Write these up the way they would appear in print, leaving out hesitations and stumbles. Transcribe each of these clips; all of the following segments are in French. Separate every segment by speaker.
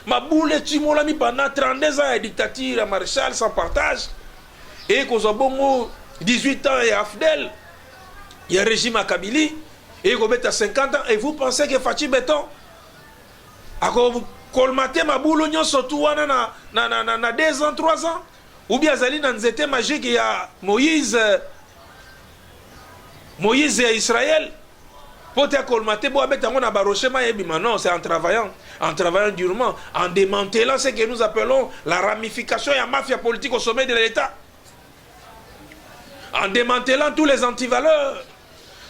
Speaker 1: Ma boule Timolami pendant 32 ans de dictature à Maréchal sans partage. Et qu'on a bon 18 ans et Afdel. Il y a un régime à Kabylie. Et qu'on met à 50 ans. Et vous pensez que Fatih Béton a colmaté ma boule surtout na 2 ans, 3 ans. Ou bien Zali dans les étés magiques, il y a Moïse et Israël. Pour te colmater, non, c'est en travaillant durement, en démantelant ce que nous appelons la ramification et la mafia politique au sommet de l'État. En démantelant tous les antivaleurs.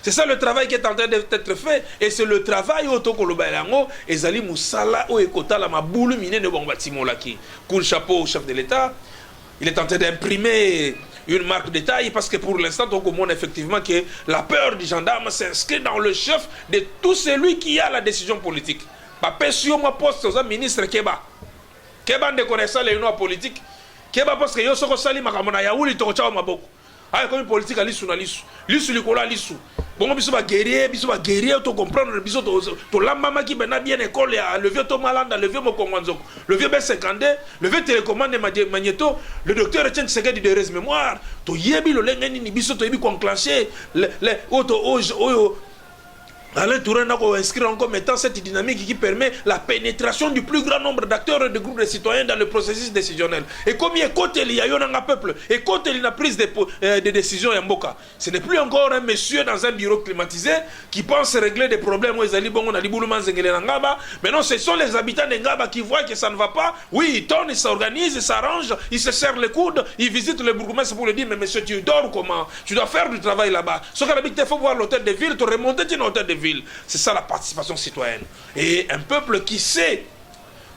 Speaker 1: C'est ça le travail qui est en train d'être fait. Et c'est le travail autocolobailango. Et Zali Moussala, ou Ekota, la maboule mine de bon bâtiment là qui coule chapeau au chef de l'État. Il est en train d'imprimer une marque de taille parce que pour l'instant, on comprend effectivement que la peur du gendarme s'inscrit dans le chef de tout celui qui a la décision politique. Papé sur ma poste aux ministre Keba. Keba ne connaissant les noms politiques. Keba parce que yo soko sali makamona ya uli to chawa maboko. Ay comme politique à lisu na lisu. Lisu likola lisu. Bon biso ba guerrier to comprendre biso to la mama qui bena bien école ya le vieux Tomalanda, le vieux Mokongwanzoko, le vieux B52, le vieux télécommande Magneto, le docteur Etienne Tshisekedi de res mémoire, to yebi lo lengeni ni biso to yebi ko enclencher le oyo Alain Touré n'a pas inscrit encore mettant cette dynamique qui permet la pénétration du plus grand nombre d'acteurs et de groupes de citoyens dans le processus décisionnel. Et comme il y a côté il y a un peuple, et côté il a prise de décision en Mboka. Ce n'est plus encore un monsieur dans un bureau climatisé qui pense régler des problèmes où ils allaient bon on a dit boulouman zengele ngaba. Mais non, ce sont les habitants de Ngaba qui voient que ça ne va pas. Oui, ils tournent, ils s'organisent, ils s'arrangent, ils se serrent les coudes, ils visitent le bourgmestre pour lui dire mais monsieur tu dors comment? Tu dois faire du travail là-bas. Ce qu'on a dit il faut voir l'hôtel de ville, tu remonter dans l'hôtel de ville. C'est ça la participation citoyenne. Et un peuple qui sait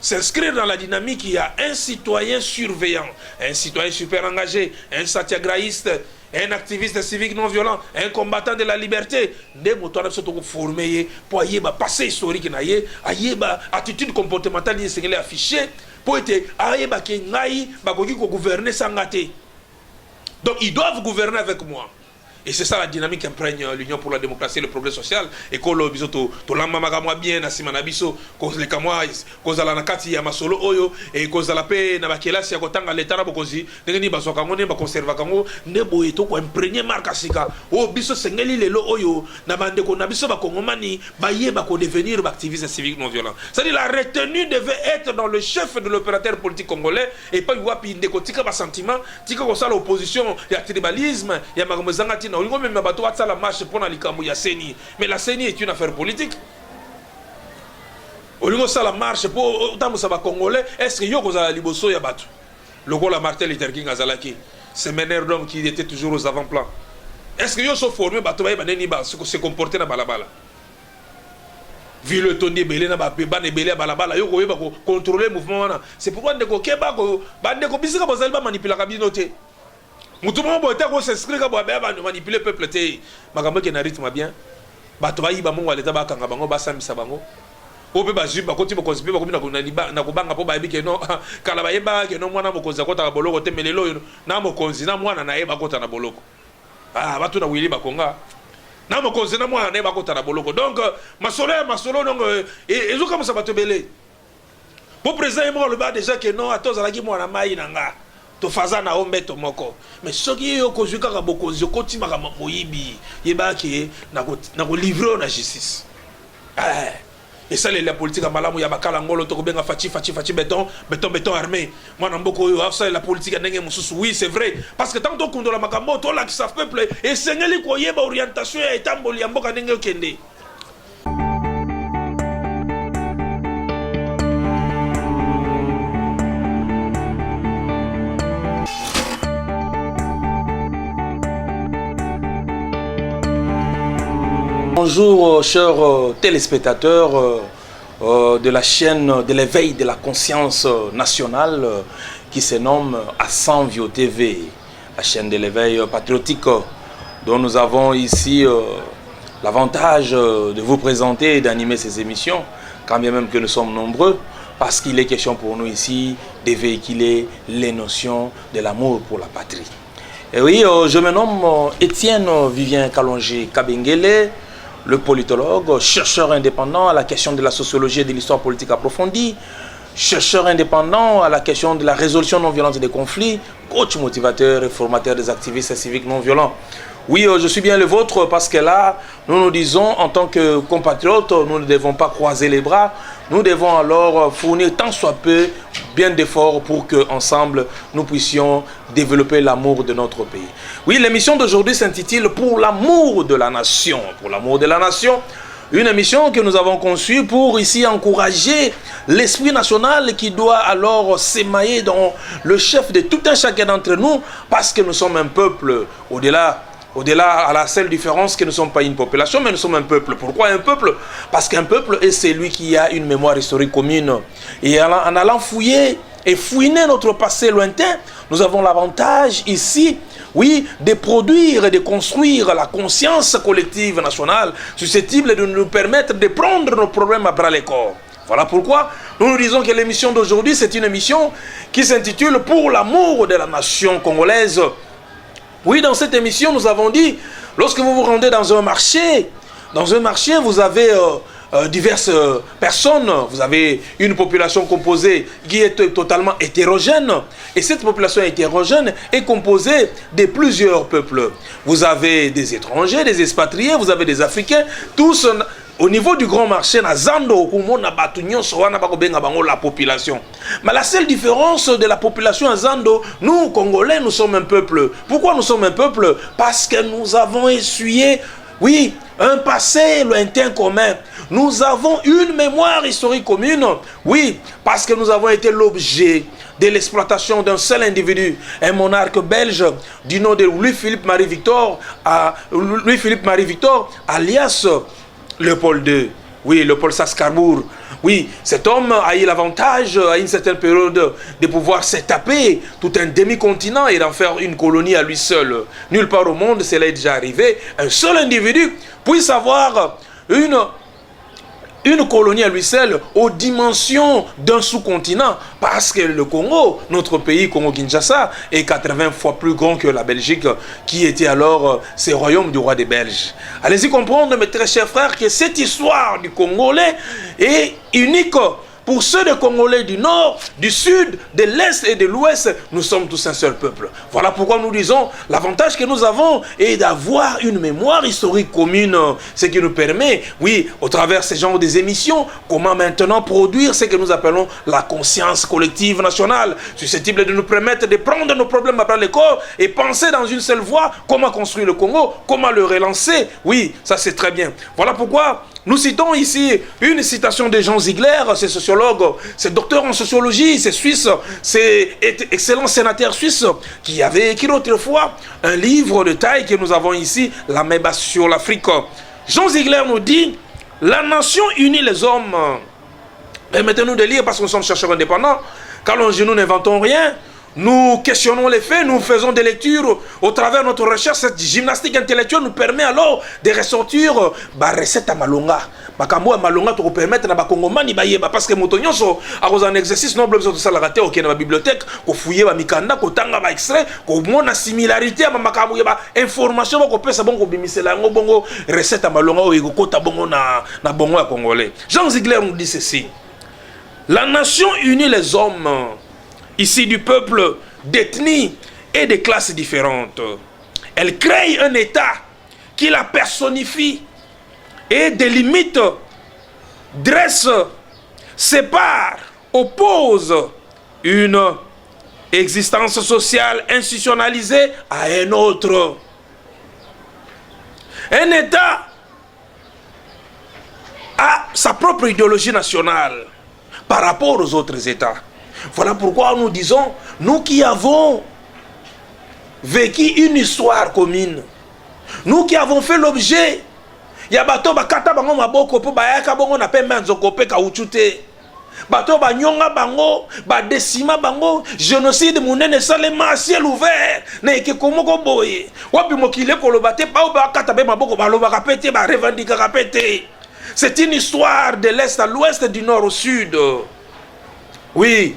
Speaker 1: s'inscrire dans la dynamique, il y a un citoyen surveillant, un citoyen super engagé, un satyagraïste, un activiste civique non violent, un combattant de la liberté. Des motos sont formés pour y avoir passé historique, y avoir attitude comportementale, y avoir affiché pour être gouverner sans gâter. Donc ils doivent gouverner avec moi. Et c'est ça la dynamique qui imprègne l'Union pour la démocratie et le progrès social. Et quand le bisoto, to lamba magamwa bien na simana biso, cause les kamwa, cause la nakati ya masolo oyo, et cause la paix na bakela si akotanga l'État na bokozi, ndengeni basoka ngone ba conserva kango, nebo eto ko imprégner marque asika. Oh biso sengeli lelo oyo, na bande ko na biso ba kongomani, ba yeba ko devenir ba activiste civique non violent. C'est-à-dire la retenue devait être dans le chef de l'opérateur politique congolais et pas wapi ndeko tika ba sentiment, tika ko ça l'opposition, il y a tribalisme, il y a magamozangati. Mais la CENI est une affaire politique. La marche pour les Congolais, est-ce que vous avez liboso ya batu? Le rôle Martin Luther King Azalaki, c'est meneur d'homme qui était toujours aux avant-plans. Est-ce que vous sont formés se comporter dans balabala? Vu le ton de belé na ba belé balabala, yo ko contrôler le mouvement. C'est pourquoi ndeko keba ko bande ko bisika bazali ba manipuler kabinote. Moutouma boite ko s'inscrire ka bobe ba manipuler peuple te makambo ke na rythme bien bato ba yiba mongo aleta ba kanga bango ba samisa bango ope ba jiba ko ti bo konsipe ba ko na ko banga po ba yebi ke no kala ba yeba ke no mwana mokonzi akota ka boloko te melelo na mokonzi na mwana na yeba kota na boloko batu na wili ba konga na mokonzi na mwana na yeba kota na boloko donc masolo donc ezo comme ça bato belé pour président mo le ba déjà que non atoza la ki mwana mai nanga to faza na ombeto moko mais soki yo kozuka ka bokonzi okoti makama moyibi yeba ke na ko livrer na justice et ça la politique à malamu ya bakala ngolo to ko benga fachi béton armé moi na mboko yo ça la politique ndenge mususu oui c'est vrai parce que tant to kundola makambo to la sa peuple et sengeli ko yeba orientation ya etamboli ya mboka ndenge okende.
Speaker 2: Bonjour chers téléspectateurs de la chaîne de l'éveil de la conscience nationale qui se nomme Assanvio TV, la chaîne de l'éveil patriotique dont nous avons ici l'avantage de vous présenter et d'animer ces émissions, quand bien même que nous sommes nombreux, parce qu'il est question pour nous ici de véhiculer les notions de l'amour pour la patrie. Et oui, je me nomme Étienne Vivien Kalonji Kabengele, le politologue, chercheur indépendant à la question de la sociologie et de l'histoire politique approfondie. chercheur indépendant à la question de la résolution non violente des conflits, coach motivateur et formateur des activistes civiques non violents. Oui, je suis bien le vôtre parce que là, nous nous disons en tant que compatriotes, nous ne devons pas croiser les bras. Nous devons alors fournir tant soit peu bien d'efforts pour que ensemble nous puissions développer l'amour de notre pays. Oui, l'émission d'aujourd'hui s'intitule Pour l'amour de la nation. Pour l'amour de la nation. Une émission que nous avons conçue pour ici encourager l'esprit national qui doit alors s'émailler dans le chef de tout un chacun d'entre nous parce que nous sommes un peuple au-delà à la seule différence que nous ne sommes pas une population, mais nous sommes un peuple. Pourquoi un peuple? Parce qu'un peuple est celui qui a une mémoire historique commune. Et en allant fouiller et fouiner notre passé lointain, nous avons l'avantage ici, oui, de produire et de construire la conscience collective nationale susceptible de nous permettre de prendre nos problèmes à bras le corps. Voilà pourquoi nous nous disons que l'émission d'aujourd'hui, c'est une émission qui s'intitule Pour l'amour de la nation congolaise. Oui, dans cette émission, nous avons dit, lorsque vous vous rendez dans un marché, vous avez diverses personnes, vous avez une population composée qui est totalement hétérogène, et cette population hétérogène est composée de plusieurs peuples. Vous avez des étrangers, des expatriés, vous avez des Africains, tous au niveau du grand marché, la population. Mais la seule différence de la population à Zando, nous, Congolais, nous sommes un peuple. Pourquoi nous sommes un peuple? Parce que nous avons essuyé, oui, un passé lointain commun. Nous avons une mémoire historique commune. Oui, parce que nous avons été l'objet de l'exploitation d'un seul individu, un monarque belge du nom de Louis-Philippe Marie-Victor, alias Léopold II, oui, Léopold Sascarbour. Oui, cet homme a eu l'avantage, à une certaine période, de pouvoir se taper tout un demi-continent et d'en faire une colonie à lui seul. Nulle part au monde, cela est déjà arrivé. Un seul individu puisse avoir une colonie à lui seul aux dimensions d'un sous-continent, parce que le Congo, notre pays, Congo-Kinshasa, est 80 fois plus grand que la Belgique, qui était alors ce royaume du roi des Belges. Allez-y comprendre, mes très chers frères, que cette histoire du Congolais est unique. Pour ceux des Congolais du Nord, du Sud, de l'Est et de l'Ouest, nous sommes tous un seul peuple. Voilà pourquoi nous disons, l'avantage que nous avons est d'avoir une mémoire historique commune, ce qui nous permet, oui, au travers ces genres des émissions, comment maintenant produire ce que nous appelons la conscience collective nationale, susceptible de nous permettre de prendre nos problèmes à bras le corps et penser dans une seule voie comment construire le Congo, comment le relancer. Oui, ça c'est très bien. Voilà pourquoi nous citons ici une citation de Jean Ziegler, c'est sociologue, c'est docteur en sociologie, c'est suisse, c'est excellent sénateur suisse qui avait écrit autrefois un livre de taille que nous avons ici, La Meba sur l'Afrique. Jean Ziegler nous dit, la nation unit les hommes. Permettez-nous de lire parce que nous sommes chercheurs indépendants, car nous n'inventons rien. Nous questionnons les faits, nous faisons des lectures au travers de notre recherche. Cette gymnastique intellectuelle nous permet alors de ressortir la recette à Malonga. Bakambo à Malonga pour permettre à Bakongomani bayeba parce que motonyoso a un exercice noble de ça la raté au Kenya bibliothèque ko fouiller ba mikanda ko tanga ba extrait ko mona similarité à makambo ba information ko pesa bon ko bimisela ngo bongo recette à Malonga o ekota bongo na bongo ya congolais. Jean Ziegler nous dit ceci. La nation unit les hommes ici du peuple d'ethnies et de classes différentes. Elle crée un État qui la personnifie et délimite, dresse, sépare, oppose une existence sociale institutionnalisée à un autre. Un État a sa propre idéologie nationale par rapport aux autres États. Voilà pourquoi nous disons, nous qui avons vécu une histoire commune, nous qui avons fait l'objet, ya bato bakata bango maboko po bayaka bango na pembe nzoko pe kauchute. Bato banyonga bango, badesima bango, génocide munene salema à ciel ouvert, na eke komoko boye. Wapi mokile kolobate pa bakata be maboko baloba kapete ba revendiquer kapete. C'est une histoire de l'est à l'ouest, du nord au sud. Oui.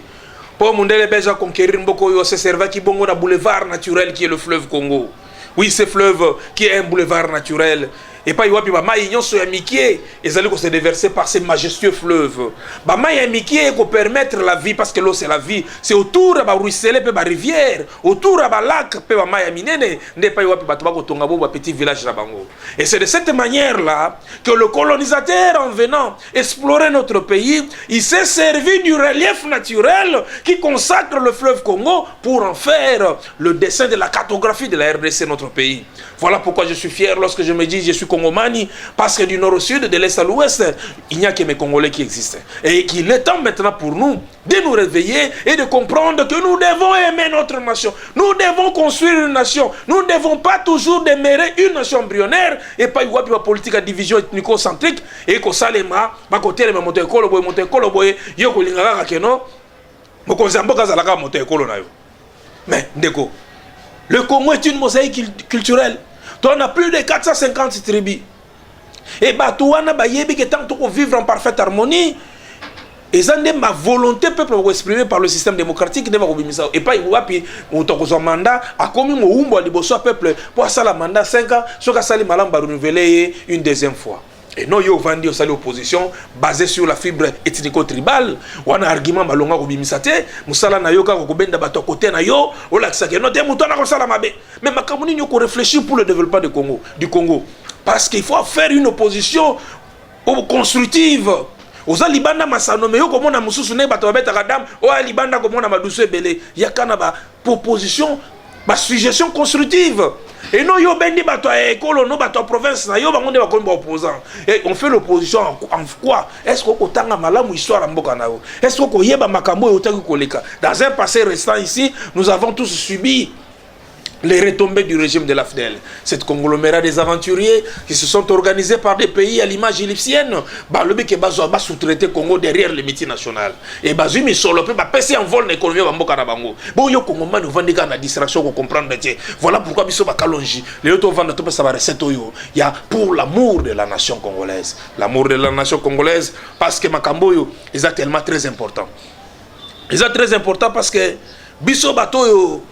Speaker 2: Pour Mundele Belge conquérir Mboko, se servait qui bongo na boulevard naturel qui est le fleuve Congo. Oui, ce fleuve qui est un boulevard naturel.
Speaker 1: et pas yoapi ba mai nyonso ya mikie ezali ko se déverser par ces majestueux fleuves ba mai ya mikie ko permettre la vie parce que l'eau c'est la vie c'est autour ba ruisseler pe ba rivière autour ba lac pe ba mai ya minene nde pa yoapi bato ba ko tonga bo ba petit village na bango et c'est de cette manière là que le colonisateur en venant explorer notre pays il s'est servi du relief naturel qui consacre le fleuve Congo pour en faire le dessin de la cartographie de la RDC, notre pays. Voilà pourquoi je suis fier lorsque je me dis je suis Congomani, parce que du nord au sud, de l'est à l'ouest, il n'y a que mes Congolais qui existent. Et qu'il est temps maintenant pour nous de nous réveiller et de comprendre que nous devons aimer notre nation. Nous devons construire une nation. Nous ne devons pas toujours demeurer une nation embryonnaire et pas une politique à division ethnico-centrique et que ça les ma côté les monter boy yoko lingaka keno moko zamboka zalaka monter ekolo na yo. Mais ndeko, le Congo est une mosaïque culturelle. On a plus de 450 tribus. Et Batouana Bayebi qui est tant qu'on vivre en parfaite harmonie. Et ça n'est ma volonté peuple exprimée par le système démocratique. Et pas il on a mandat a commis mon umbo à liboso peuple pour ça la mandat 5 ans. Soit que ça les malams va renouveler une deuxième fois. Et non, yo vandi au sali opposition basée sur la fibre ethnico-tribale. Ou un argument malonga ko bimisate, musala na yo ka ko benda bato côté na yo, o la kisake no te mutona ko sala mabe. Mais makamuni nyoko réfléchir pour le développement du Congo. Parce qu'il faut faire une opposition constructive. Oza libanda masano me yo ko mona mususu ne bato babeta kadam, o libanda ko mona madusu ebele. Yakana ba proposition, ba suggestion constructive. Et non, yo bendi bato école, non bato province, na yo bangonde bakomba opposant. Et on fait l'opposition en quoi? Est-ce qu'on tanga malamu histoire mboka na yo? Est-ce qu'on yeba makambo yotaki koleka? Dans un passé restant ici, nous avons tous subi les retombées du régime de l'AFDEL. Cette conglomérat des aventuriers qui se sont organisés par des pays à l'image égyptienne, le qui est sous-traité Congo derrière les multinationales. Et Bazumi solo peut passer en vol l'économie de Mboka Nabango. Bon, yo Congomani nous vendons la distraction pour comprendre. Voilà pourquoi Bisso Bakalonji. Les autres vendent tout ça va recette. Il y a pour l'amour de la nation congolaise. L'amour de la nation congolaise parce que Makamboyo est tellement très important. Ils sont très important parce que Bisso Batoyo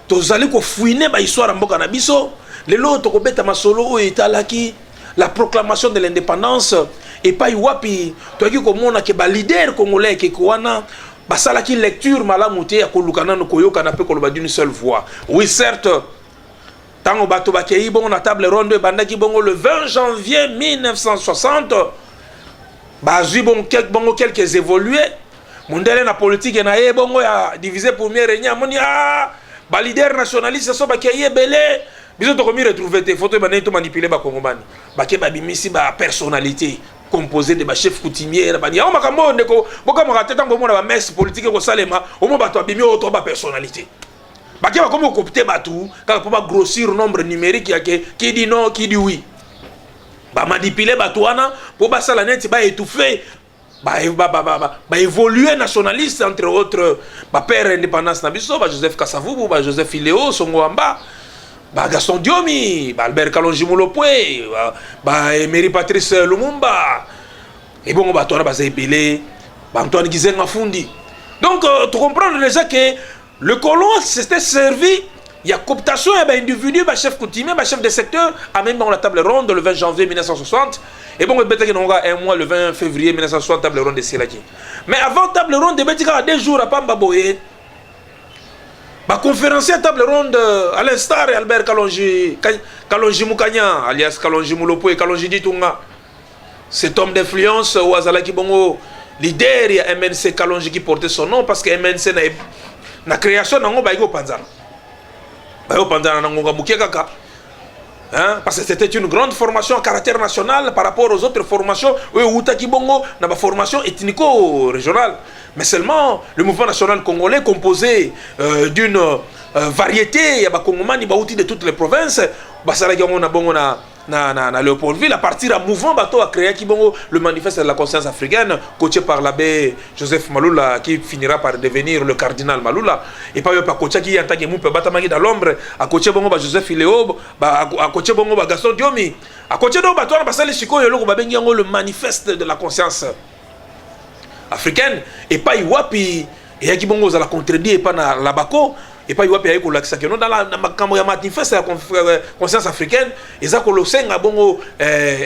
Speaker 1: tozali ko fouiner ba histoire mboka na biso lelo to ko beta masolo etalaki la proclamation de l'indépendance et pas wapi to ki ko mona ke ba leader congolais ke kwana basala ki lecture malamu te ya ko lukana no koyoka na pe ko ba d'une seule voix. Oui certes tango bato ba kei bon na table ronde bandaki bongo le 20 janvier 1960 bazui bon quelques évolués mondele na politique na ye bongo ya diviser premier régner moni ba leader nationaliste so ba kiye belé biso to komi retrouver tes photos ba neto manipuler ba kongomani ba ke ba bimisi ba personnalité composée de ba chef coutumier ba ni o makambo ndeko boka makate tango mona ba messe politique ko salema o mo ba to bimi o to ba personnalité ba ke ba komi copter batu ka pour ba grossir nombre numérique ya ke qui dit non qui dit oui ba manipuler batu wana pour ba sala net ba étouffer ba évoluer nationaliste entre autres ba père indépendance na biso ba Joseph Kasavubu ba Joseph Iléo Songo Amba ba Gaston Diomi ba Albert Kalonji Mulopwe ba Emery Patrice Lumumba et bon ba toi ba Zébélé ba Antoine Gizenga Fundi. Donc tu comprends déjà que le colon s'était servi. Il y a cooptation, il y a un individu, un chef coutumier, un chef de secteur, à même dans la table ronde le 20 janvier 1960. Et bon, il y a un mois, le 20 février 1960, table ronde de Silaki. Mais avant table ronde, il y a des jours à Pambaboye. Ma conférencier à table ronde, à l'instar, Albert Kalonji Moukanya, alias Kalonji Mulopwe, Kalonji Ditunga. Cet homme d'influence, ou Azalaki Bongo, leader, il y a MNC Kalonji qui portait son nom, parce que MNC n'a création dans le Panzana. Hein? Parce que c'était une grande formation à caractère national par rapport aux autres formations où Bongo n'a pas formation ethnico-régionale. Mais seulement le mouvement national congolais composé d'une variété, il y a des Congomani de toutes les provinces. Na Léopoldville, à partir d'un mouvement bateau a créé le manifeste de la conscience africaine, coaché par l'abbé Joseph Malula, qui finira par devenir le cardinal Malula. Et pas coaché qui entend que dans l'ombre, à coaché Joseph Iléo, à coaché Gaston Diomi, à coaché le manifeste de la conscience africaine. Et pas Iwapi, et qui bongo la contredit, et pas na Labako. et pas yoa payer ko la que non dans la manifeste la conscience africaine ils ont le senga bongo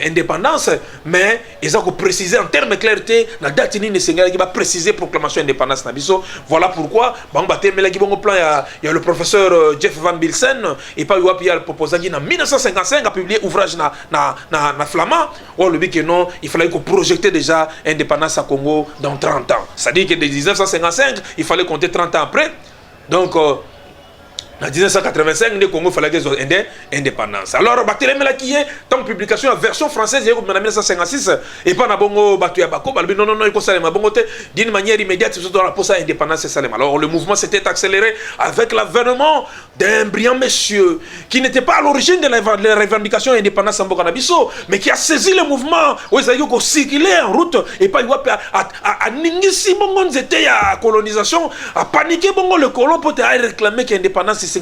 Speaker 1: indépendance mais ils ont préciser en termes de clarté la date ni senga qui va préciser proclamation indépendance na biso. Voilà pourquoi bango batemela ki bongo plan il y a le professeur Jeff Van Bilsen et pas yoa pia proposé qui en 1955 a publié ouvrage na flamand ou le que non il fallait qu'on projeter déjà indépendance à Congo dans 30 ans. C'est-à-dire que de 1955 il fallait compter 30 ans après. Donc en 1985, le Congo fallait qu'ils aient indépendance. Alors, qui est tant publication en version française en 1956 et pas na bongo Batuya Bako, non non non, il conseille ma bongo d'une manière immédiate surtout dans la poste indépendance Salem. Alors le mouvement s'était accéléré avec l'avènement d'un brillant monsieur qui n'était pas à l'origine de la revendication indépendance en Bokanabiso, mais qui a saisi le mouvement où ils ont circulé en route et pas à ningisi bongo c'était à colonisation, à paniquer bongo le colon pour réclamer qu'indépendance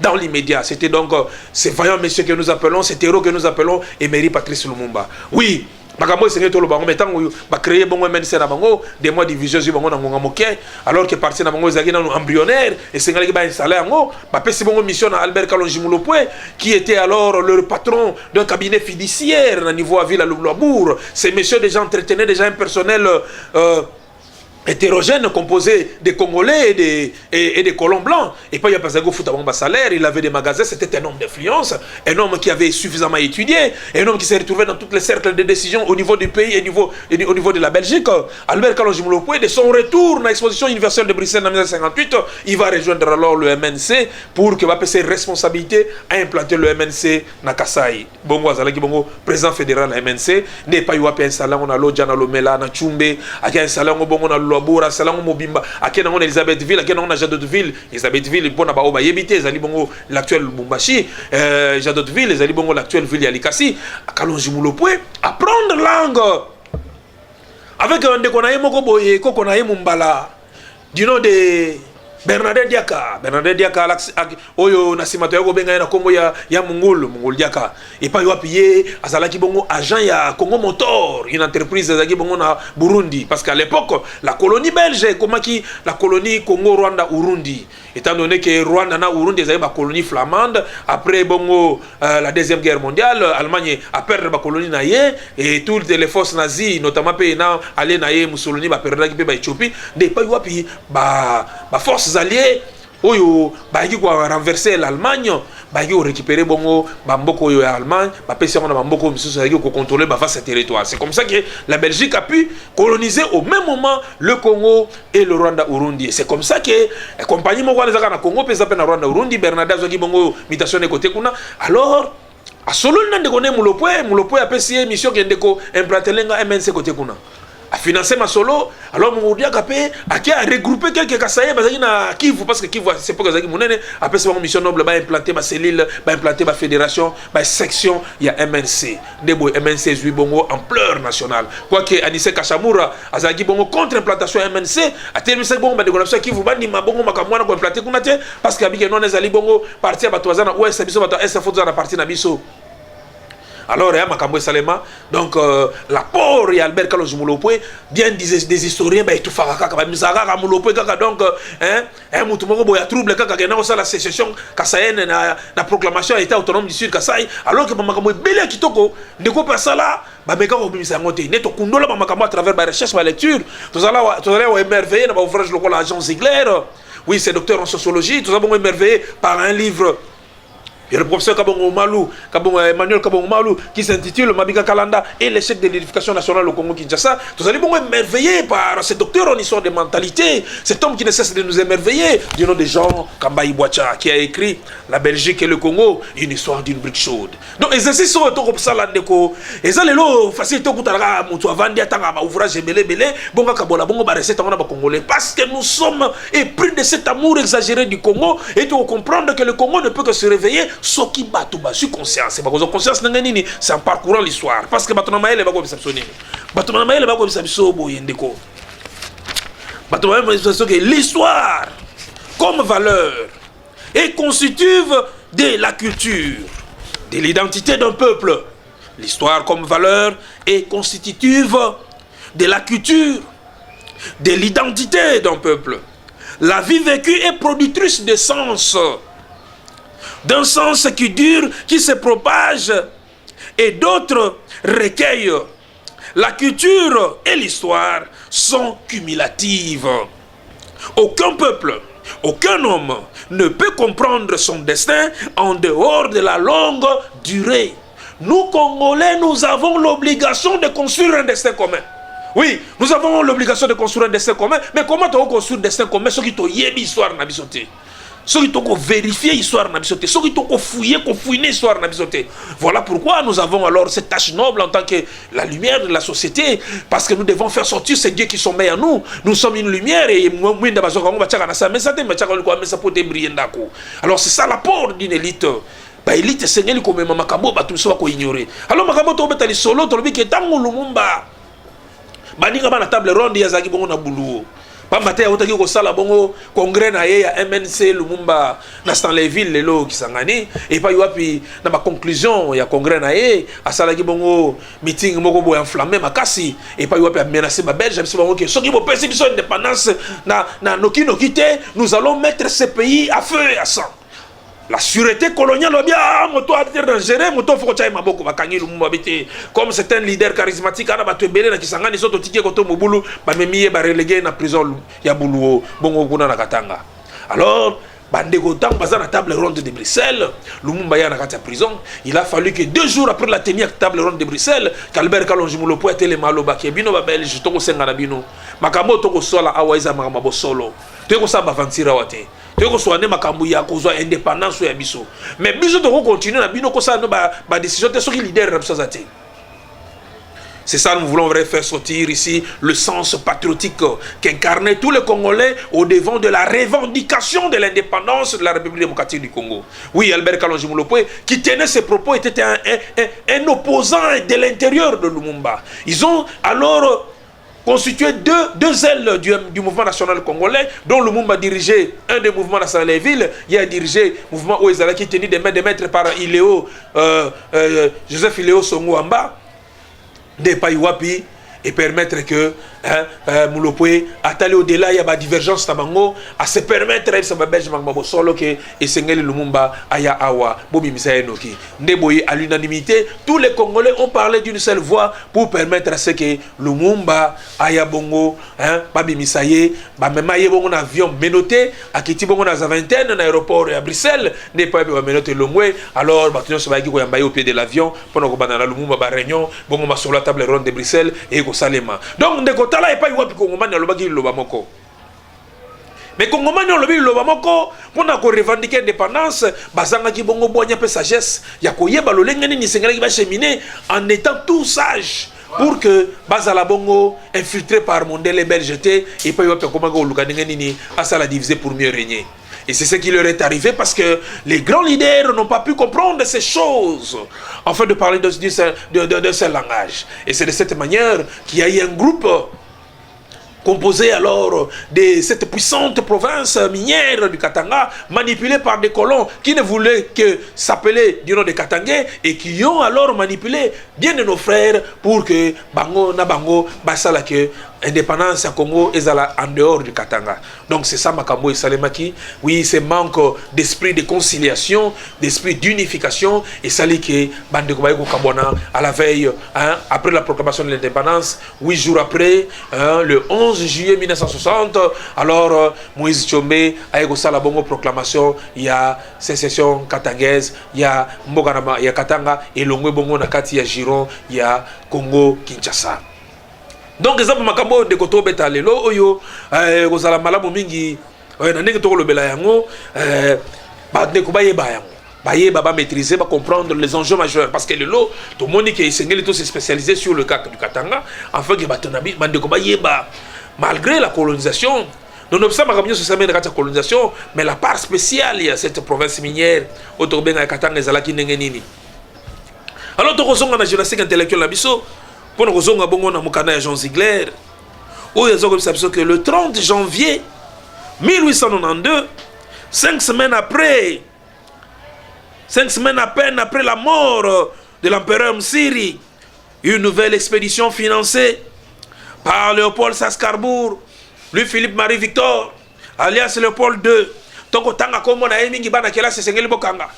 Speaker 1: dans l'immédiat. C'était donc ces vaillants messieurs que nous appelons, ces héros que nous appelons Emery Patrice Lumumba. Oui, Makambo c'est tout le bango mettant ba créer bongo MNC na bango des mois division sur bango na ngonga moké alors que parti na bango zaki na embryonnaire et c'est ngala ki ba installer ngo ba pesi bongo mission na Albert Kalonji Mulopwe qui était alors le patron d'un cabinet fiduciaire na niveau à ville à Lobour. Ces messieurs déjà entretenaient déjà un personnel hétérogène composé des Congolais et des colons blancs. Et pas il y a pas un foot avant salaire, il avait des magasins, c'était un homme d'influence, un homme qui avait suffisamment étudié, un homme qui s'est retrouvé dans tous les cercles de décision au niveau du pays et au niveau de la Belgique. Albert Kalonji Mulopwe, de son retour dans l'exposition universelle de Bruxelles en 1958, il va rejoindre alors le MNC pour que va passer responsabilité à implanter le MNC na Kasai. Bongo Azalaki Bongo, président fédéral de MNC, n'est pas eu à installer on a l'Odja na Lomela na Tchumbe, à installer on Bongo na Loboura, Salango Mobimba, à quel on Elisabethville, à quel on a Jadotville, Elisabethville, bon à Baoba Yebite, les Bongo l'actuel Lubumbashi, Jadotville, les Bongo l'actuelle ville Yalikasi, à Kalonji Mulopwe, apprendre langue avec un déconaï Mokoboye, Kokonaï Mumbala, du nom de Bernadette Diaka, Oyo Nasimato Yago Benga na Congo ya Mungul Diaka. Et pas yo payé Azalaki Bongo agent ya Congo Motor, une entreprise Azaki Bongo na Burundi. Parce qu'à l'époque, la colonie belge, comment qui la colonie Congo, Rwanda, Urundi. Étant donné que Rwanda na Urundi est la colonie flamande, après Bongo la deuxième guerre mondiale, Allemagne a perdu la colonie naïe et toutes les forces nazies, notamment pays na aller naïe Mussolini ba perdre qui ba Éthiopie, des pas yo payé ba forces alliés oyo baki kwa renverser l'Allemagne baki récupérer bongo bamboko yo Allemagne ba pesi on a bamboko misusu baki ko contrôler ba vaste territoire. C'est comme ça que la Belgique a pu coloniser au même moment le Congo et le Rwanda Urundi. C'est comme ça que compagnie moko na na Congo pesa pe na Rwanda Urundi Bernarda zoki bongo mutation de côté kuna. Alors a solo ndeko kone Mulopwe a pesi mission qui ndeko implanter lenga MNC côté kuna. A financer ma solo, alors mon dia capé a regroupé quelques Kasaïens na Kivu parce que Kivu c'est pas que monene après c'est une mission noble ba implanter ma cellule, ba implanter ma fédération, ba section, il y a MNC. Debo MNC zui bongo ampleur nationale. Quoique Anissé Kachamura azaki bongo contre implantation MNC, a tellement c'est bongo ba déconnexion Kivu ba ni ma bongo makamwana ko implanter kuna te parce que abike non ezali bongo parti ba toazana ouest biso ba est foto na parti na biso. Alors, il y a Makambo Salema, donc l'apport et Albert Kalonji Mulopwe, bien des historiens, ben tout faraka, Misara Mulopwe, donc, hein, Moutoumoko, il y a trouble, quand il y a la sécession Kassaïenne, la proclamation État autonome du Sud Kassai, alors que Makambo est belé à Kitoko, de quoi passer là, bah, mais quand on dit ça, on dit, neto Kundola, Makambo à travers ma recherche, ma lecture, tout à l'heure, émerveillé, dans l'ouvrage local, l'agent Ziegler, oui, c'est docteur en sociologie, tout ça, bon, émerveillé par un livre. Il y a le professeur Emmanuel Kabongo Malou qui s'intitule Mabika Kalanda et l'échec de l'édification nationale au Congo-Kinshasa. Vous allez bon émerveiller par ce docteur en histoire de mentalité, cet homme qui ne cesse de nous émerveiller, du nom de Jean Kamba Ibouacha, qui a écrit La Belgique et le Congo, une histoire d'une brique chaude. Donc, les exercices sont comme ça là, et ça, les lots, facile, tout le monde a vendu à ouvrage belé, bon, Kabola, bon, recette, on a Congolais, parce que nous sommes épris de cet amour exagéré du Congo, et tu comprendre que le Congo ne peut que se réveiller. Ce qui bat tout bas sur conscience, c'est en parcourant l'histoire. Parce que l'histoire, comme valeur, est constitutive de la culture, de l'identité d'un peuple. L'histoire, comme valeur, est constitutive de la culture, de l'identité d'un peuple. La vie vécue est productrice de sens, d'un sens qui dure, qui se propage, et d'autres recueillent. La culture et l'histoire sont cumulatives. Aucun peuple, aucun homme ne peut comprendre son destin en dehors de la longue durée. Nous, Congolais, nous avons l'obligation de construire un destin commun. Oui, nous avons l'obligation de construire un destin commun, mais comment tu vas construire un destin commun? Ceux qui t'ont yébi histoire n'a bisoté. Ceux qui t'ont vérifié l'histoire n'a bisoté. Ceux qui t'ont fouillé l'histoire n'a bisoté. Voilà pourquoi nous avons alors cette tâche noble en tant que la lumière de la société, parce que nous devons faire sortir ces dieux qui sont mis en nous. Nous sommes une lumière et alors c'est ça l'apport d'une élite. Élite c'est ngeli comme makambo batu so ko ignorer. Alors makambo to betali solo to biki tangu Lumumba. Baninga bana table ronde ya zaki bongo na buluo. Pamba te otaki ko sala bongo congrès na ye ya MNC Lumumba na Stanleyville lelo kisangani et pa yoapi na ba conclusion ya congrès na ye asala ki bongo meeting moko bo enflammé makasi et pa yoapi menacer ba belge biso bongo ke soki bo pesi biso indépendance na noki te, nous allons mettre ce pays à feu et à sang. La sûreté coloniale, comme c'est un leader charismatique, alors, la table ronde de Bruxelles, Lumumba ya nakati prison. Il a fallu que 2 jours après la tenue à table ronde de Bruxelles, qu'Albert Kalonjimulo po était le maloba qui bino ba belge to ko senga na bino. Makambo to ko sola awaiza makambo solo. To ko saba vantira wate. To ko soane makambo ya ko zo indépendance ya biso. Mais biso to ko continuer na bino ko sa no ba décision te soki leader na biso zate. C'est ça, nous voulons faire sortir ici le sens patriotique qu'incarnaient tous les Congolais au devant de la revendication de l'indépendance de la République démocratique du Congo. Oui, Albert Kalonjimulo qui tenait ces propos, était un opposant de l'intérieur de Lumumba. Ils ont alors constitué deux ailes du mouvement national congolais, dont Lumumba dirigeait un des mouvements nationaux des villes. Il a dirigé le mouvement Oezala qui tenu des maîtres par Joseph Iléo Songo-Amba. Des pays wapi et permettre que Mulopwe attaller au-delà il y a des divergences tabango à se permettre ça va belge mangbo solo que et Sengeli Lumumba aya awa bobi misaye noki ndeboyi à l'unanimité tous les Congolais ont parlé d'une seule voix pour permettre à ce que Lumumba aya bongo babi misaye ba memaye bongo na avion menotté à kiti bongo na vingtaine na aéroport à Bruxelles n'est pas menotté longwe alors batunyo so ba ki ko yambaye au pied de l'avion pendant ko banana Lumumba ba réunion bongo ma sur la table ronde de Bruxelles et ko salema donc ndeko tala et pas wapi Kongomani alobaki loba moko. Mais Kongomani olobi loba moko pona ko revendiquer indépendance bazanga ki bongo bonya pe sagesse ya koyeba lolenge ni sengela ki ba cheminer en étant tout sage pour que bazala bongo infiltré par Mondele Belgeté et pas wapi komanga olukanenge nini asala diviser pour mieux régner. Et c'est ce qui leur est arrivé parce que les grands leaders n'ont pas pu comprendre ces choses afin de parler d'un seul langage. Et c'est de cette manière qu'il y a eu un groupe composé alors de cette puissante province minière du Katanga, manipulée par des colons qui ne voulaient que s'appeler du nom de Katangais et qui ont alors manipulé bien de nos frères pour que Bango na Bango basala que indépendance à Congo est en dehors du Katanga. Donc c'est ça Makambo et Salemaki. Oui, c'est manque d'esprit de conciliation, d'esprit d'unification et Salike Bande Kobayeko Kabwana à la veille, après la proclamation de l'indépendance, 8 jours après, le 11 juillet 1960, alors Moïse Tchombe a eu la bonne proclamation, il y a sécession katangaise, il y a Mboganama, il y a Katanga et Longwe Bongo Nakati, il y a Giron, il y a Congo Kinshasa. Donc exemple makambo de koto beta lelo oyo kozala malamu mingi na ndenge to kolobela yango ba de ko bayeba yango bayeba ba maîtriser ba comprendre les enjeux majeurs parce que lelo to monique esengeli to se spécialiser sur le cas du Katanga afin que batonabi ba de ko bayeba malgré la colonisation nonobsama kamyo se samena kata colonisation mais la part spéciale il y a cette province minière otobenga Katanga ezalaki ndenge nini. Alors to kozonga na gymnastique intellectuelle na biso pour nous avons un Jean Ziegler, où ils ont dit que le 30 janvier 1892, 5 semaines à peine après la mort de l'empereur Msiri, une nouvelle expédition financée par Léopold Sascarbourg, Louis-Philippe Marie-Victor, alias Léopold II. Toko tanga komo na mingi bana kela sesengeli bokanga.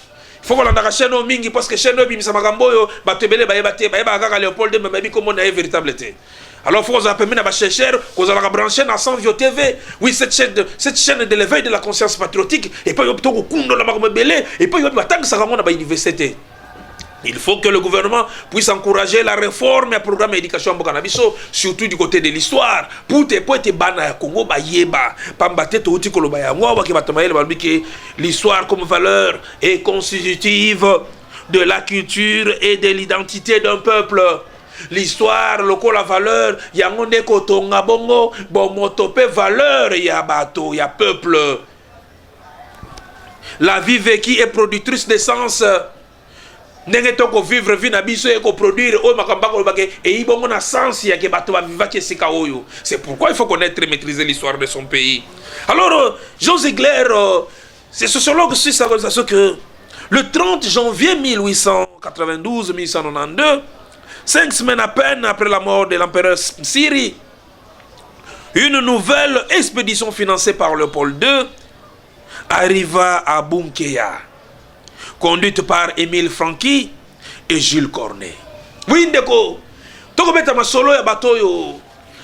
Speaker 1: Il faut qu'on ait chaîne au mingi parce que chaîne au bim samagamboyo batebele bayebate bayeba kaka Léopold II mais comme on a véritable été. Alors il faut qu'on appelle na chercher qu'on a branché na Sanvio TV. Oui, cette chaîne de l'éveil de la conscience patriotique et pas yop toko kundo la makomebele et pas yop batang sakamona ba université. Il faut que le gouvernement puisse encourager la réforme et le programme d'éducation en Bokanabiso, surtout du côté de l'histoire. Pour te bana ya Congo ba yeba, pambate to uti koloba ya ngwa ki batamaye le que l'histoire comme valeur est constitutive de la culture et de l'identité d'un peuple. L'histoire, la valeur, ya ngonde kotonga bongo, bon motope valeur ya bato, ya peuple. La vie vécue est productrice de sens. Ndenge toko vivre vie na biso et produire o makambako bake et ibongo na sens ya ke bato ba vivaki sika oyo. C'est pourquoi il faut connaître et maîtriser l'histoire de son pays. Alors Jean Ziegler, c'est sociologue suisse que le 30 janvier 1892-1892, 5 semaines à peine après la mort de l'empereur Msiri, une nouvelle expédition financée par Léopold II arriva à Bunkeya, conduite par Émile Franqui et Jules Cornet. Oui, ndeko, toko beta masolo ya batoyo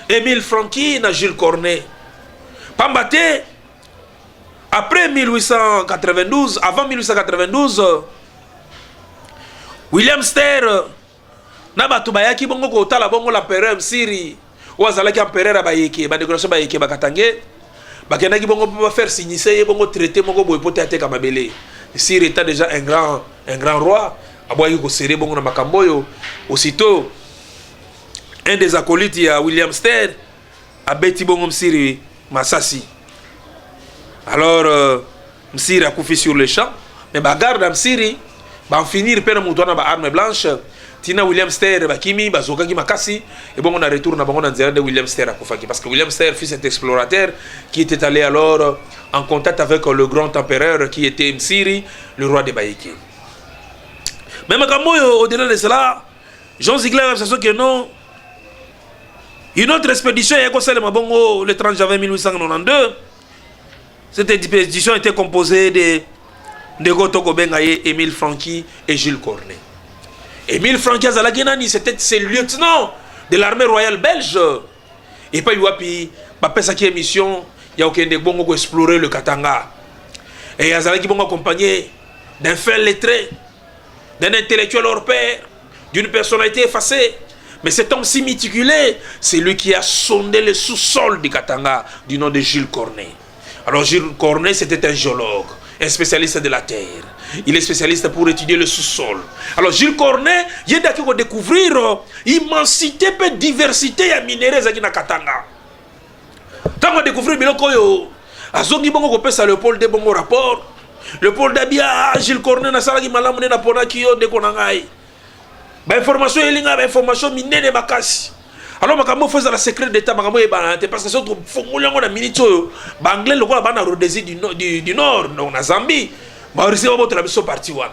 Speaker 1: Émile Franqui na Jules Cornet. Pambate, après 1892, avant 1892, William Ster na bato bayaki bongo ko tala bongo l'empereur Msiri ou azalaki empereur bayeke ba décoration bayeke bakatange bakendaki bongo pour faire signer bongo traité moko boye pote ateka mabele. Msiri était déjà un grand roi aboyi ko serrer bongo na makamboyo. Aussitôt un des acolytes ya William Ster a beti bongo Msiri masasi. Alors Msiri a couché sur le champ, mais bagarde Msiri ba finir pena mutona ba arme blanche. Tina William Ster bakimi bazokaki makasi et bon on a retourné na bango na nzela de William Ster akufaki parce que William Ster fut cet explorateur qui était allé alors en contact avec le grand empereur qui était Msiri, le roi de Baïké. Mais au-delà de cela, Jean Ziegler a dit que non. Une autre expédition est concernée le 30 janvier 1892. Cette expédition était composée de Gotoko Bengaye, Émile Franqui et Jules Cornet. Émile Franqui Azalaginani, c'était le lieutenant de l'armée royale belge. Et puis il a fait sa mission, il y a aucun des bons pour explorer le Katanga. Et Azalaki bon accompagné d'un fin lettré, d'un intellectuel hors pair, d'une personnalité effacée. Mais cet homme si méticulé, c'est lui qui a sondé le sous-sol du Katanga, du nom de Jules Cornet. Alors Jules Cornet, c'était un géologue, un spécialiste de la terre. Il est spécialiste pour étudier le sous-sol. Alors Jules Cornet, il y a découvrir immensité et diversité de minéraux dans Katanga. Tant qu'on découvre Bilokoyo, Azongi Bongo Kopesa Léopold de Bongo rapport, Léopold Dabia, Jules Cornet, Nasaragi Malamune Napona Kiyo de Konangai. Information elinga information minene makasi. Alors makambo faisait la secret d'état makambo e banante parce que c'est autre formule ngona minito ba anglais lokola bana Rhodésie du nord donc na Zambie ba recevoir votre la biso parti wana.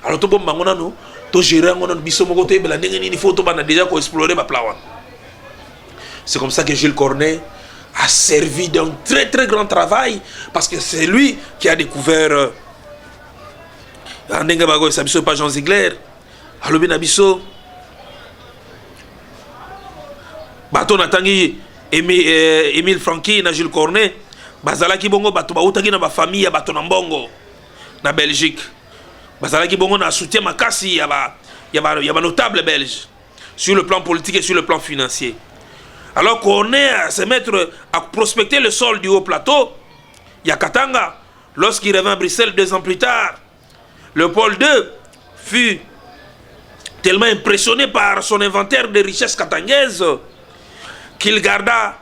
Speaker 1: Alors to bom ngona no to gérer ngona biso moko to ebela ndenge nini faut to bana déjà ko explorer ba plan wana. C'est comme ça que Jules Cornet a servi d'un très très grand travail parce que c'est lui qui a découvert ndenge bago sa biso pas Jean Ziegler. Alors bien abisso bato natangi Émile Franqui na Jules Cornet bazalaki bongo bato bautaki na ba famille ya bato na mbongo na Belgique bazalaki bongo na soutien makasi ya ba notable belge sur le plan politique et sur le plan financier. Alors Cornet à se mettre à prospecter le sol du haut plateau ya Katanga lorsqu'il revint à Bruxelles 2 ans plus tard. Léopold II fut tellement impressionné par son inventaire de richesses katangaises qu'il garda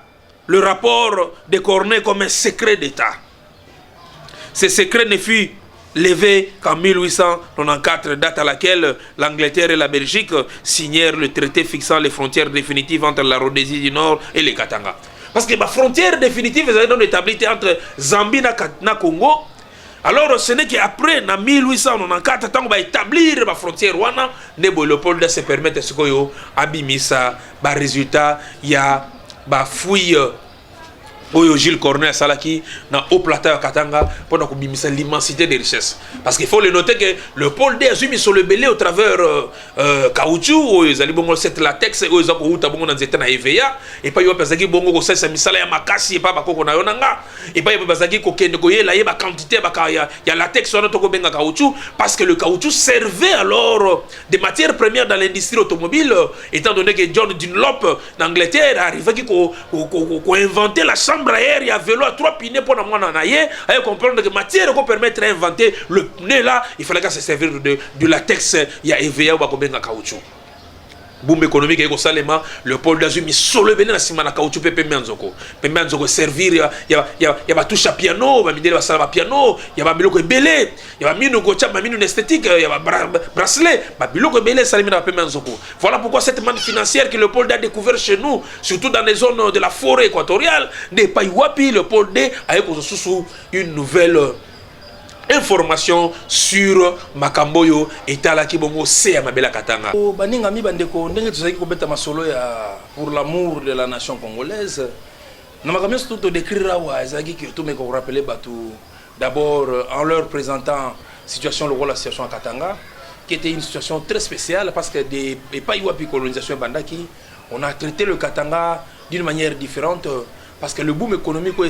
Speaker 1: le rapport de Cornet comme un secret d'État. Ce secret ne fut levé qu'en 1894, date à laquelle l'Angleterre et la Belgique signèrent le traité fixant les frontières définitives entre la Rhodésie du Nord et les Katanga. Parce que la frontière définitive est établie entre Zambie et Congo. Alors ce n'est qu'après, en 1894, tant qu'on va établir la frontière, Léopold se permet de se faire abimisa, résultat, il y a fouille Oyo Gilles Cornet Salaki na haut plateau à Katanga pendant qu'on bimisa l'immensité des richesses. Parce qu'il faut le noter que le pôle D a mis sur le belé au travers caoutchouc, ils allaient bon cette latex, ils ont eu tabon dans zeta na EVA, et pas yo pesaki bongo ko sesa misala ya makasi et pas ba koko na yonanga, et pas yo pesaki ko kende ko yela ba quantité ba ya latex on to ko benga caoutchouc parce que le caoutchouc servait alors des matières premières dans l'industrie automobile, étant donné que John Dunlop d'Angleterre arrivait qui ko inventer la chambre aérien, il y a vélo à 3 pinets pour nous naïe, et comprendre que matière qu'on permettre d'inventer le pneu là, il fallait que ça serve de latex, il y a EVA ou bien de caoutchouc. Boom économique et salema le pôle d'Azumi solo bene na sima na caoutchouc pepe menzoko servir ya ba touche à piano ba midele ba sala piano ya ba biloko ebele ya ba mino gocha ba mino esthétique ya ba bracelet ba biloko ebele salima na pepe menzoko. Voilà pourquoi cette manne financière que le pôle D a découvert chez nous, surtout dans les zones de la forêt équatoriale, n'est pas wapi le pôle D a eu sous une nouvelle information sur Makamboyo et Talaki Bongo c'est à Mabela Katanga.
Speaker 2: Baninga mi bandeko ndenge tozaki kobeta masolo ya pour l'amour de la nation congolaise. Na makamyo tout décrire wa ezaki que tout me ko rappeler batu d'abord en leur présentant situation la situation à Katanga qui était une situation très spéciale parce que des pays wapi colonisation bandaki on a traité le Katanga d'une manière différente. Parce que le boom économique au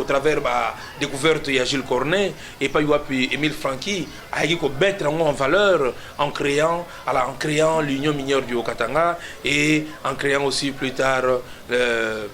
Speaker 2: travers la découverte de Gilles Cornet et pas Émile Franqui a été mettre en valeur en créant l'Union minière du Haut-Katanga et en créant aussi plus tard le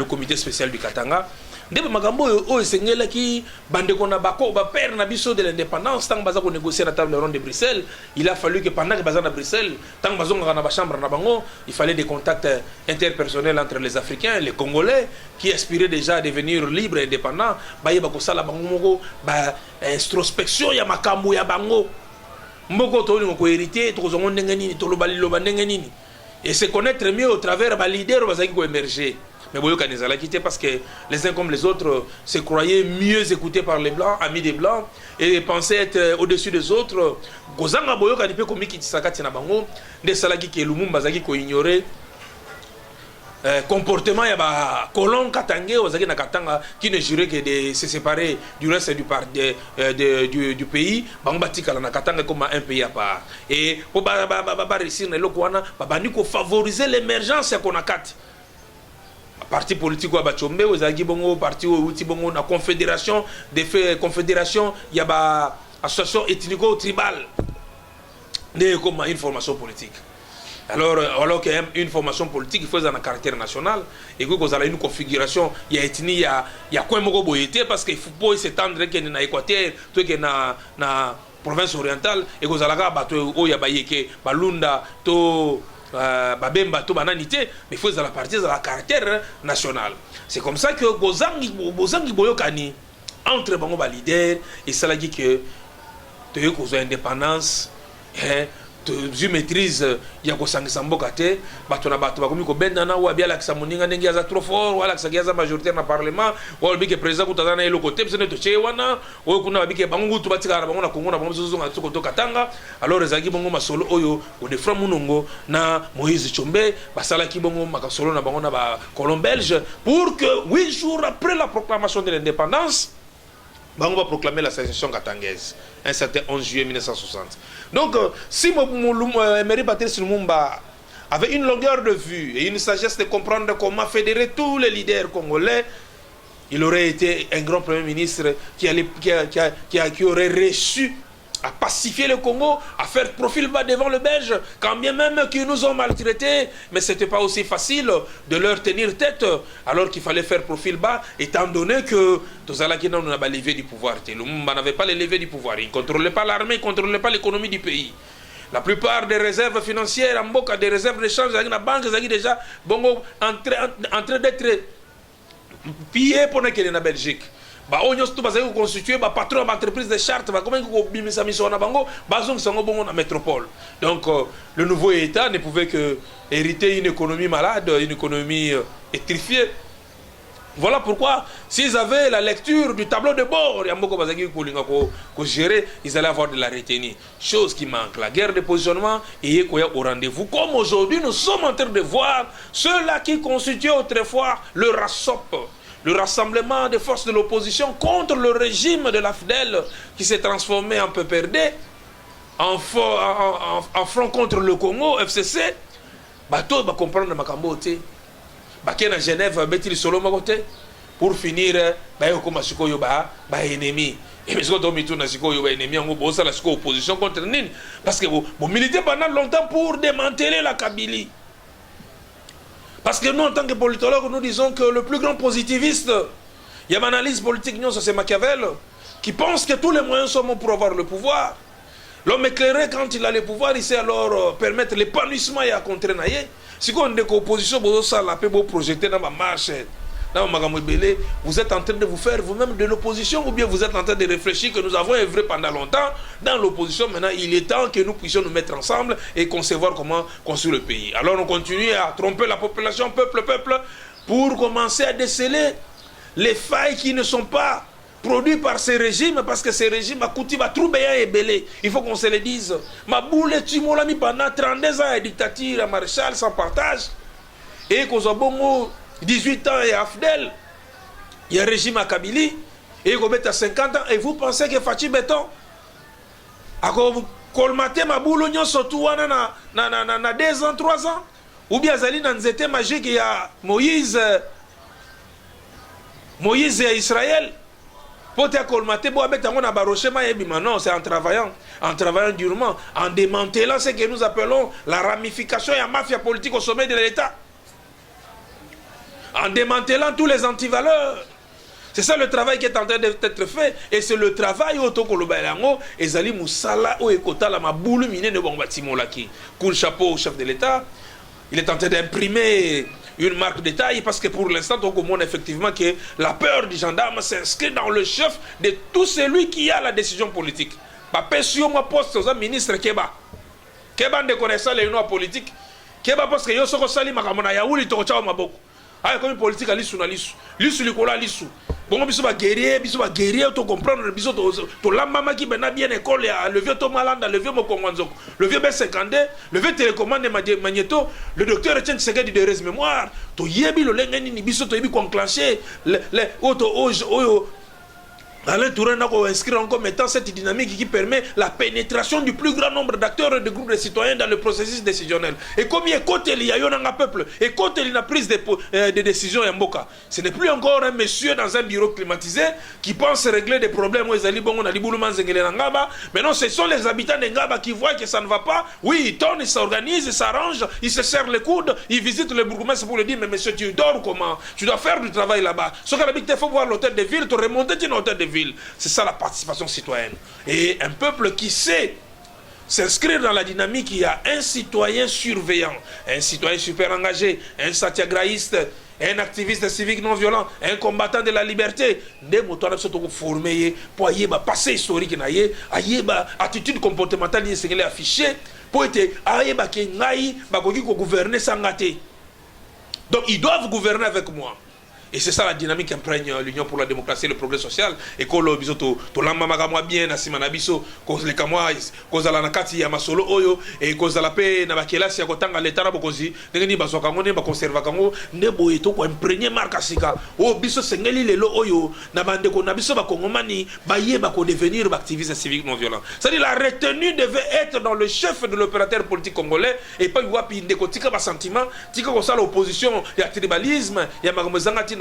Speaker 2: comité spécial du Katanga. Ndebe makambo o esengela ki bandeko na bako ba père na biso de l'indépendance tant baza ko négocier na table ronde de Bruxelles, il a fallu que pendant que baza na Bruxelles tant bazo na ba chambre na bango, il fallait des contacts interpersonnels entre les Africains, les Congolais qui aspiraient déjà à devenir libres et indépendants, ba yeba ko sala bango moko ba introspection ya makambo ya bango. Mboko to ni ko hériter to zo ndenge nini to lobali loba ndenge nini et se connaître mieux au travers ba leader baza ko émerger. Mais Boyoka nous a quitté parce que les uns comme les autres se croyaient mieux écoutés par les Blancs, amis des Blancs, et pensaient être au-dessus des autres. Gozanga Boyoka nipe komi kitisakati na bango, de salaki ke Lumumba zaki ko ignorer comportement ya ba colon katangé ozaki na katanga qui ne jurait que de se séparer du reste du pays, bango batikala na katanga comme un pays à part. Et pour ba réussir na lokwana ba bani ko favoriser l'émergence ya konakati. Parti politique ou Abachombe, aux Agibongo, parti ou Tibongo, la confédération, des faits, confédération, il y a ba association ethnico-tribale, comme une formation politique. Alors qu'il y a une formation politique, il faut un caractère national, et que vous avez une configuration, il y a ethnie, il y a quoi boyété, parce qu'il faut pas s'étendre qu'il y a Équateur, tout qu'il y a na province orientale, et que vous avez il y a Bayeke, Balunda, to babemba to bananité, mais il faut la partie de la caractère national. C'est comme ça que Bozangi Boyokani entre bango ba leader et ça l'a dit que tu as une indépendance, tu maîtrises ya ko sangisa mboka te bato na bato bakomi ko benda na wa bia la kisamuninga ndenge za trop fort wala kisagiza majoritaire na parlement wala bike président kutazana elo côté psene to chewana o kuna babike bangu tu batika na bango na Kongo na bango zozo nga tsoko to katanga alors ezaki bongo masolo oyo o de Fra Munongo na Moïse Tshombe basala ki bongo makasolo na bango na ba colon belge pour que 8 jours après la proclamation de l'indépendance Bango va proclamer la sécession katangaise, un certain 11 juillet 1960. Donc, si Emery Patrice Lumumba avait une longueur de vue et une sagesse de comprendre comment fédérer tous les leaders congolais, il aurait été un grand premier ministre qui aurait reçu à pacifier le Congo, à faire profil bas devant le Belge, quand bien même qu'ils nous ont maltraités, mais ce n'était pas aussi facile de leur tenir tête, alors qu'il fallait faire profil bas, étant donné que Tozalakina n'a pas levé du pouvoir. Lumumba n'avait pas les levées du pouvoir, il ne contrôlait pas l'armée, il ne contrôlait pas l'économie du pays. La plupart des réserves financières, en Boka, des réserves d'échange, la banque, déjà en train d'être pillées pour la Belgique. Ba onyos tout bazali constituer ba patron d'entreprise de charte va comment ko bimisa mission na bango bazong sango bongo na métropole. Donc le nouveau état ne pouvait que hériter une économie malade, une économie étrifiée.
Speaker 1: Voilà pourquoi, s'ils avaient la lecture du tableau de bord, ils allaient avoir de la retenue. Chose qui manque. La guerre de positionnement est au rendez-vous. Comme aujourd'hui, nous sommes en train de voir ceux-là qui constituaient autrefois le RASOP, le rassemblement des forces de l'opposition contre le régime de l'AFDEL qui s'est transformé en PPRD, en front contre le Congo, FCC. Bateau va comprendre ma cambote. Baké na Genève, Betty Solo Magote, pour finir, comme Sikoyo ennemi. Et mais ce qu'on a na Sikoyo ennemi, on va la opposition contre Nine. Parce que vous militez pendant longtemps pour démanteler la Kabylie. Parce que nous, en tant que politologues, nous disons que le plus grand positiviste, il y a une analyse politique, c'est Machiavel, qui pense que tous les moyens sont bons pour avoir le pouvoir. L'homme éclairé, quand il a le pouvoir, il sait alors permettre l'épanouissement et à contrer. Si on est en opposition, vous projeter dans ma marche, dans ma vous êtes en train de vous faire vous-même de l'opposition, ou bien vous êtes en train de réfléchir que nous avons œuvré pendant longtemps dans l'opposition. Maintenant, il est temps que nous puissions nous mettre ensemble et concevoir comment construire le pays. Alors on continue à tromper la population, peuple, pour commencer à déceler les failles qui ne sont pas produits par ces régimes, parce que ces régimes a coûté et belé. Il faut qu'on se le dise. Ma boule tu m'as mis pendant 32 ans de dictature à Maréchal sans partage. Et qu'on a bon 18 ans et Afdel, il y a un régime à Kabylie, et qu'on met à 50 ans, et vous pensez que Fatih Béton, à colmater ma boule surtout na 2 ans, 3 ans, ou bien Zali dans été magique, il y a Moïse et Israël. Non, c'est en travaillant durement, en démantelant ce que nous appelons la ramification et la mafia politique au sommet de l'État. En démantelant tous les antivaleurs. C'est ça le travail qui est en train d'être fait. Et c'est le travail et Zali Moussala ou Ekota la maboule mine de bon bâtiment là qui. Coup de chapeau au chef de l'État. Il est en train d'imprimer une marque de taille parce que pour l'instant, on comprend effectivement que la peur du gendarme s'inscrit dans le chef de tout celui qui a la décision politique. Pas sur moi poste aux ministres Keba. Keba ne connaissant les unions politiques. Keba parce que yo soko sali makamona ya uli to chao maboko. Ah comme politique à lisu na lisu. Lisu likola lisu. Bon biso ba guerrier to comprendre biso to la mama qui bena bien école ya le vieux Tomalanda, le vieux Mokongwanzoko, le vieux B52, le vieux télécommande Magneto, le docteur Etienne Tshisekedi de res mémoire, to yebi lo lengeni ni biso to yebi ko enclencher les auto oyo Alain Touré n'a inscrit en commettant cette dynamique qui permet la pénétration du plus grand nombre d'acteurs et de groupes de citoyens dans le processus décisionnel. Et comme il y a côté il y a un peuple, et côté il y a prise de décision en Mboka. Ce n'est plus encore un monsieur dans un bureau climatisé qui pense régler des problèmes. Mais non, ce sont les habitants de Ngaba qui voient que ça ne va pas. Oui, ils tournent, ils s'organisent, ils s'arrangent, ils se serrent les coudes, ils visitent le bourgmestre pour lui dire, mais monsieur, tu dors comment? Tu dois faire du travail là-bas. Ce qu'il faut voir l'hôtel de ville, tu remonter dans l'hôtel de ville. C'est ça la participation citoyenne. Et un peuple qui sait s'inscrire dans la dynamique, il y a un citoyen surveillant, un citoyen super engagé, un satyagraïste, un activiste civique non violent, un combattant de la liberté. Des motos sont formés pour y avoir passé historique, avoir attitude comportementale, c'est qu'elle est affichée pour être gouverner sans gâter. Donc ils doivent gouverner avec moi. Et c'est ça la dynamique qui imprègne l'Union pour la démocratie et le progrès social. Et quand le biso to lamba makamwa bien na sima na biso cause les kamwa cause la nakati ya masolo oyo et cause la paix na bakelasi ya kotanga l'état na bokozi ndeni baso kango ne ba conserver kango ne boye to ko imprégner marque sika o biso sengeli lelo oyo na bande ko na biso ba kongomani ba yeba ko devenir activiste civique non violent. C'est-à-dire la retenue devait être dans le chef de l'opérateur politique congolais et pas wapi ndeko tika ba sentiment tika ko ça l'opposition ya tribalisme ya makamozangati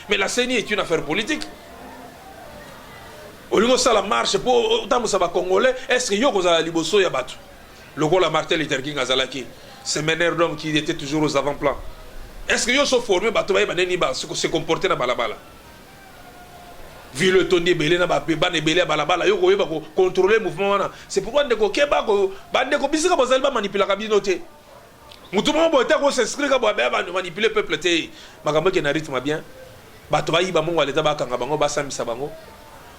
Speaker 1: mais la CENI est une affaire politique. Au lieu de ça, la marche pour les Congolais, est-ce qu'il y a un liboso ya batu? Le rôle à Martel Luther King Azalaki, ce meneur d'homme qui était toujours aux avant-plans. Est-ce qu'il y a un formé batu se comporter dans balabala? Vu le ton de belé na ba peba ne belé balabala, yo ko contrôler le mouvement. C'est pourquoi ndeko keba ko bande ko bisika bozalba manipuler kabinote. Moutouma boite ko s'inscrire ka bobe ba manipuler peuple te makambo ke na rythme bien bato ba yiba mongo aleta ba kanga bango ba samisa bango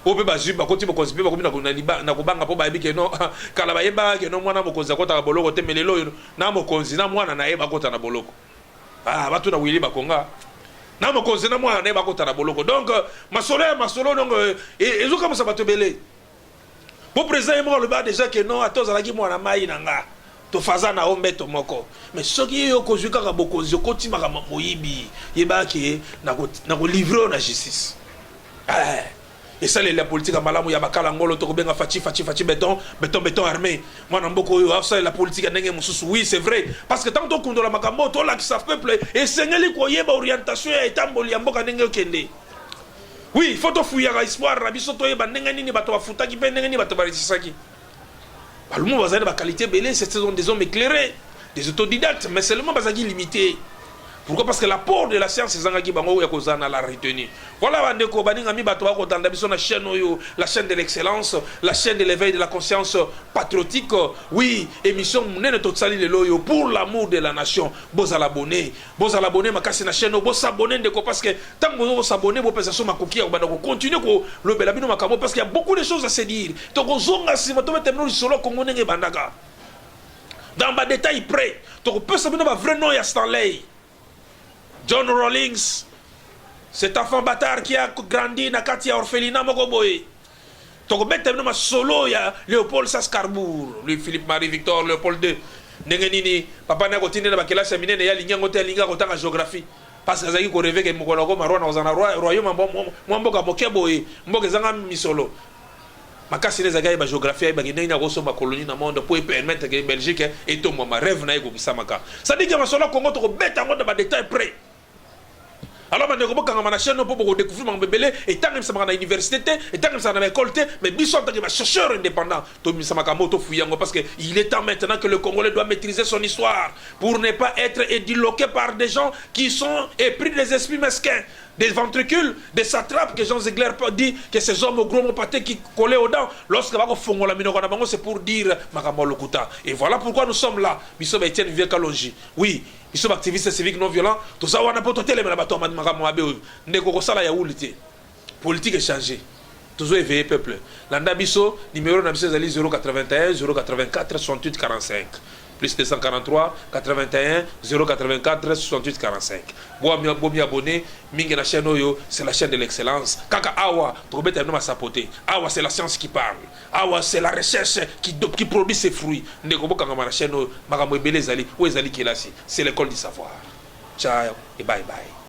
Speaker 1: ope ba juba ko ti bo konsipe ba ko bina ko na ko banga po ba yebi ke no kala ba yeba ke no mwana mokonzi ko ta boloko te melelo na mokonzi na mwana na yeba ko ta na boloko ah batu na wili bakonga na mokonzi na mwana ne bakota na boloko donc masolo donc ezoka musa bato belé pour président mo le ba déjà que non atoza ki mwana mai nanga to faza na ombeto moko mais soki yo ko zuka ka bokonzi ko timaka moyibi yebaki na ko livrer na justice et ça la politique à malamu ya bakala ngolo to ko benga fachi béton armé moi na mboko yo ça la politique à ndenge mususu oui c'est vrai parce que tant to kundola makambo to la qui savent peuple et sengeli ko yeba orientation ya etamboli ya mboka ndenge okende oui faut to fuya ka espoir na biso to yeba ndenge nini bato bafuta ki pe ndenge nini bato barisisaki balumu bazana ba qualité belé ce sont des hommes éclairés des autodidactes mais seulement bazaki limité. Pourquoi? Parce que l'apport de la science c'est zangaki bango ya kozana la retenue. Voilà bandeko baninga mi bato bako tanda biso na chaîne oyo, la chaîne de l'excellence, la chaîne de l'éveil de la conscience patriotique. Oui, émission nene to tsali lelo yo pour l'amour de la nation. Boza l'abonner makasi na chaîne bo s'abonner ndeko parce que tant que s'abonner bo pesa so makoki ya bandako continuer ko le belabino makamo parce qu'il y a beaucoup de choses à se dire. To kozonga si bato betemno solo kongo ndenge bandaka. Dans ba détail près, to peut savoir ba vrai nom ya Stanley. John Rawlings, cet enfant bâtard qui a grandi dans Katia orphelinat Mokoboye. Donc, maintenant, solo, il y a Léopold Sascarbour, lui, Philippe Marie Victor, Léopold II. Nengenini, papa n'a continué dans la séminaire, il y a l'inga en géographie. Parce que Zaki rêvé que Mokonoko Marois dans un royaume, Mwamboka Mokeboye, Mbokezanga Misolo. Makasi les agaï ba géographie ba guinée na goso ma colonie na monde pour permettre que Belgique et tout moi rêve na eko kisamaka ça dit que ma solo Congo to beta ngo ba détail près alors man ko bokanga na chaîne pour découvrir mon bébé et tant que ça na université et tant que ça na école mais biso tant que chercheur indépendant to mi samaka moto fuyango parce que il est temps maintenant que le Congolais doit maîtriser son histoire pour ne pas être édiloqué par des gens qui sont épris des esprits mesquins, des ventricules, des satrapes que Jean Ziegler dit que ces hommes au gros mon pâté qui collaient aux dents lorsque va fongo la minoko na bango c'est pour dire makambo lokuta. Et voilà pourquoi nous sommes là. Biso ba Etienne Vieux Kalonji. Oui, ils sont activistes civiques non violents. Tout ça on a pas télé mais la bateau makambo abe ndeko ko sala ya ulité. Politique est changée. Toujours éveillé peuple. Landa biso numéro na biso zali 081 084 68 45. Plus 243 81 084 68 45. Bomi abonné, mingi na chaîne oyo, c'est la chaîne de l'excellence. Kaka awa, troubete ma sapoter. Awa c'est la science qui parle. Awa c'est la recherche qui produit ses fruits. Ndeko boka na chaîne oyo, makambo ebele zali, o ezali kelasi. C'est l'école du savoir. Ciao et bye bye.